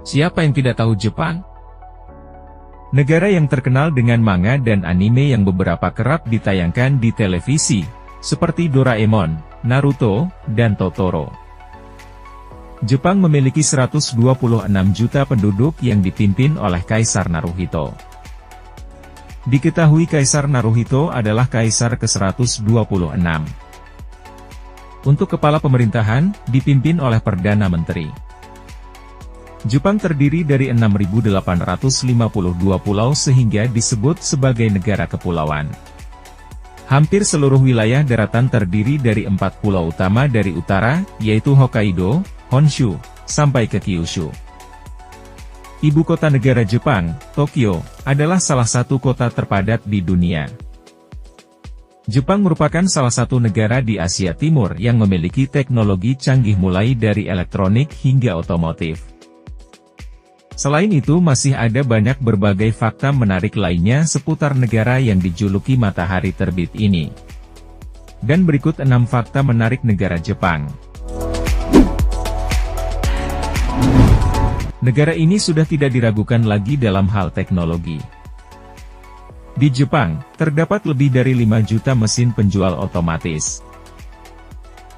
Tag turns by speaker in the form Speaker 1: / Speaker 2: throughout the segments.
Speaker 1: Siapa yang tidak tahu Jepang?
Speaker 2: Negara yang terkenal dengan manga dan anime yang beberapa kerap ditayangkan di televisi, seperti Doraemon, Naruto, dan Totoro. Jepang memiliki 126 juta penduduk yang dipimpin oleh Kaisar Naruhito. Diketahui Kaisar Naruhito adalah kaisar ke-126. Untuk kepala pemerintahan, dipimpin oleh Perdana Menteri. Jepang terdiri dari 6.852 pulau sehingga disebut sebagai negara kepulauan. Hampir seluruh wilayah daratan terdiri dari 4 pulau utama dari utara, yaitu Hokkaido, Honshu, sampai ke Kyushu. Ibu kota negara Jepang, Tokyo, adalah salah satu kota terpadat di dunia. Jepang merupakan salah satu negara di Asia Timur yang memiliki teknologi canggih mulai dari elektronik hingga otomotif. Selain itu masih ada banyak berbagai fakta menarik lainnya seputar negara yang dijuluki matahari terbit ini. Dan berikut 6 fakta menarik negara Jepang. Negara ini sudah tidak diragukan lagi dalam hal teknologi. Di Jepang, terdapat lebih dari 5 juta mesin penjual otomatis.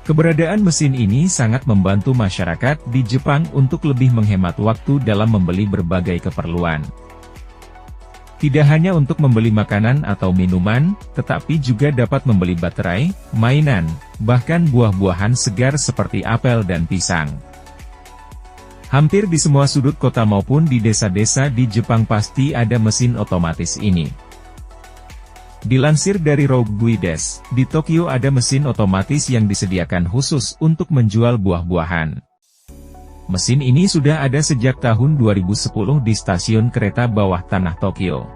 Speaker 2: Keberadaan mesin ini sangat membantu masyarakat di Jepang untuk lebih menghemat waktu dalam membeli berbagai keperluan. Tidak hanya untuk membeli makanan atau minuman, tetapi juga dapat membeli baterai, mainan, bahkan buah-buahan segar seperti apel dan pisang. Hampir di semua sudut kota maupun di desa-desa di Jepang pasti ada mesin otomatis ini. Dilansir dari Rogue Guides, di Tokyo ada mesin otomatis yang disediakan khusus untuk menjual buah-buahan. Mesin ini sudah ada sejak tahun 2010 di stasiun kereta bawah tanah Tokyo.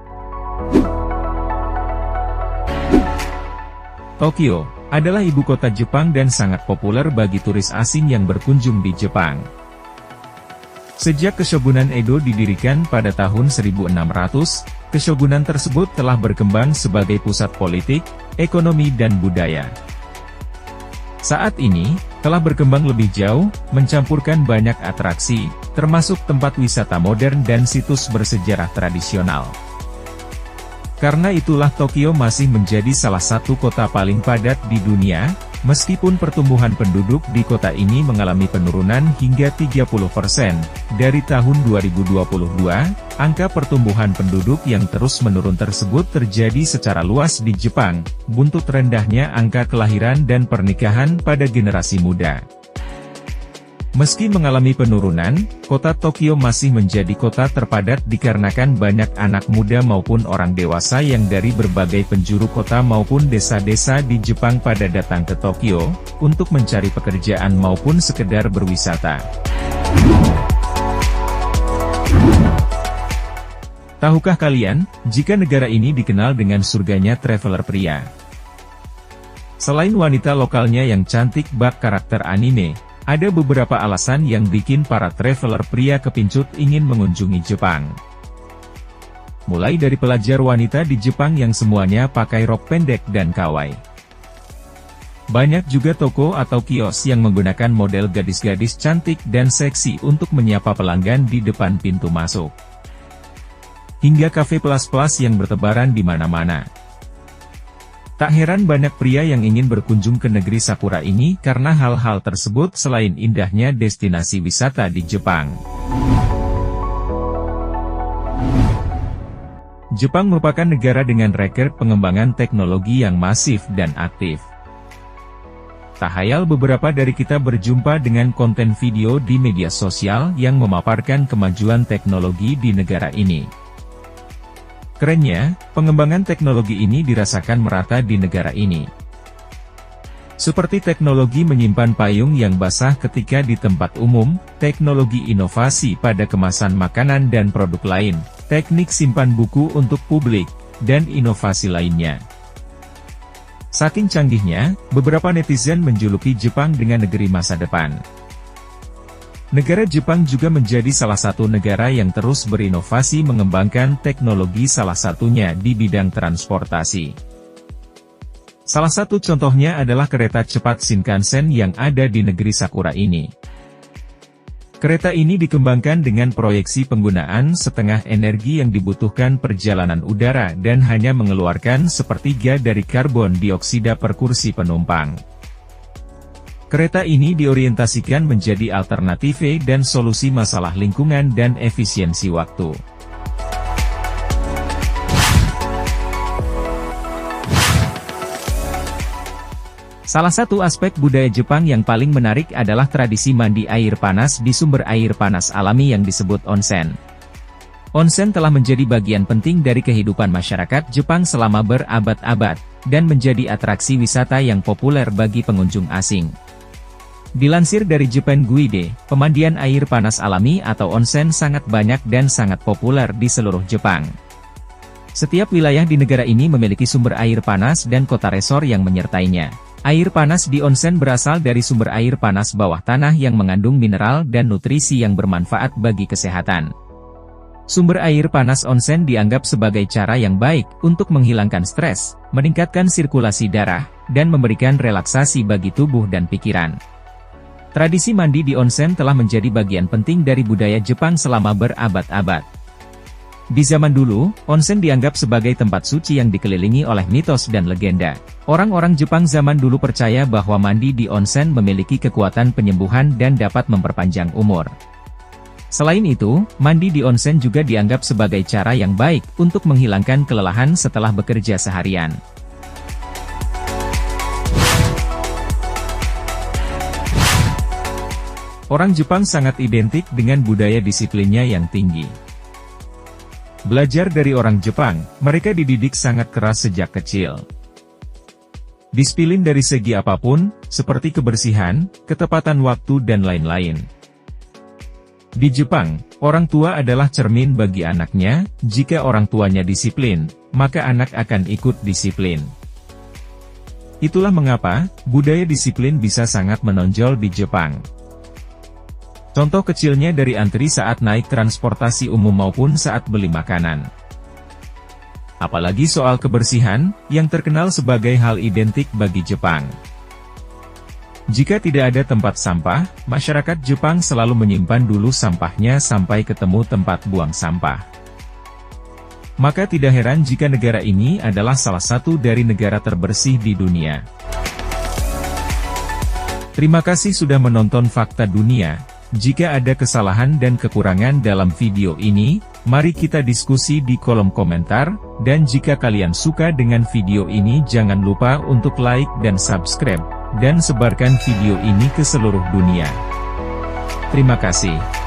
Speaker 2: Tokyo adalah ibu kota Jepang dan sangat populer bagi turis asing yang berkunjung di Jepang. Sejak Keshogunan Edo didirikan pada tahun 1600, Keshogunan tersebut telah berkembang sebagai pusat politik, ekonomi dan budaya. Saat ini, telah berkembang lebih jauh, mencampurkan banyak atraksi, termasuk tempat wisata modern dan situs bersejarah tradisional. Karena itulah Tokyo masih menjadi salah satu kota paling padat di dunia, meskipun pertumbuhan penduduk di kota ini mengalami penurunan hingga 30% dari tahun 2022, angka pertumbuhan penduduk yang terus menurun tersebut terjadi secara luas di Jepang, buntut rendahnya angka kelahiran dan pernikahan pada generasi muda. Meski mengalami penurunan, kota Tokyo masih menjadi kota terpadat dikarenakan banyak anak muda maupun orang dewasa yang dari berbagai penjuru kota maupun desa-desa di Jepang pada datang ke Tokyo, untuk mencari pekerjaan maupun sekedar berwisata. Tahukah kalian, jika negara ini dikenal dengan surganya traveler pria? Selain wanita lokalnya yang cantik bak karakter anime, ada beberapa alasan yang bikin para traveler pria kepincut ingin mengunjungi Jepang. Mulai dari pelajar wanita di Jepang yang semuanya pakai rok pendek dan kawaii. Banyak juga toko atau kios yang menggunakan model gadis-gadis cantik dan seksi untuk menyapa pelanggan di depan pintu masuk. Hingga kafe plus-plus yang bertebaran di mana-mana. Tak heran banyak pria yang ingin berkunjung ke negeri Sakura ini karena hal-hal tersebut selain indahnya destinasi wisata di Jepang. Jepang merupakan negara dengan rekor pengembangan teknologi yang masif dan aktif. Tak hayal beberapa dari kita berjumpa dengan konten video di media sosial yang memaparkan kemajuan teknologi di negara ini. Kerennya, pengembangan teknologi ini dirasakan merata di negara ini. Seperti teknologi menyimpan payung yang basah ketika di tempat umum, teknologi inovasi pada kemasan makanan dan produk lain, teknik simpan buku untuk publik, dan inovasi lainnya. Saking canggihnya, beberapa netizen menjuluki Jepang dengan negeri masa depan. Negara Jepang juga menjadi salah satu negara yang terus berinovasi mengembangkan teknologi salah satunya di bidang transportasi. Salah satu contohnya adalah kereta cepat Shinkansen yang ada di negeri Sakura ini. Kereta ini dikembangkan dengan proyeksi penggunaan setengah energi yang dibutuhkan perjalanan udara dan hanya mengeluarkan sepertiga dari karbon dioksida per kursi penumpang. Kereta ini diorientasikan menjadi alternatif dan solusi masalah lingkungan dan efisiensi waktu. Salah satu aspek budaya Jepang yang paling menarik adalah tradisi mandi air panas di sumber air panas alami yang disebut onsen. Onsen telah menjadi bagian penting dari kehidupan masyarakat Jepang selama berabad-abad, dan menjadi atraksi wisata yang populer bagi pengunjung asing. Dilansir dari Japan Guide, pemandian air panas alami atau onsen sangat banyak dan sangat populer di seluruh Jepang. Setiap wilayah di negara ini memiliki sumber air panas dan kota resor yang menyertainya. Air panas di onsen berasal dari sumber air panas bawah tanah yang mengandung mineral dan nutrisi yang bermanfaat bagi kesehatan. Sumber air panas onsen dianggap sebagai cara yang baik untuk menghilangkan stres, meningkatkan sirkulasi darah, dan memberikan relaksasi bagi tubuh dan pikiran. Tradisi mandi di onsen telah menjadi bagian penting dari budaya Jepang selama berabad-abad. Di zaman dulu, onsen dianggap sebagai tempat suci yang dikelilingi oleh mitos dan legenda. Orang-orang Jepang zaman dulu percaya bahwa mandi di onsen memiliki kekuatan penyembuhan dan dapat memperpanjang umur. Selain itu, mandi di onsen juga dianggap sebagai cara yang baik untuk menghilangkan kelelahan setelah bekerja seharian. Orang Jepang sangat identik dengan budaya disiplinnya yang tinggi. Belajar dari orang Jepang, mereka dididik sangat keras sejak kecil. Disiplin dari segi apapun, seperti kebersihan, ketepatan waktu dan lain-lain. Di Jepang, orang tua adalah cermin bagi anaknya. Jika orang tuanya disiplin, maka anak akan ikut disiplin. Itulah mengapa, budaya disiplin bisa sangat menonjol di Jepang. Contoh kecilnya dari antri saat naik transportasi umum maupun saat beli makanan. Apalagi soal kebersihan, yang terkenal sebagai hal identik bagi Jepang. Jika tidak ada tempat sampah, masyarakat Jepang selalu menyimpan dulu sampahnya sampai ketemu tempat buang sampah. Maka tidak heran jika negara ini adalah salah satu dari negara terbersih di dunia. Terima kasih sudah menonton Fakta Dunia. Jika ada kesalahan dan kekurangan dalam video ini, mari kita diskusi di kolom komentar, dan jika kalian suka dengan video ini jangan lupa untuk like dan subscribe, dan sebarkan video ini ke seluruh dunia. Terima kasih.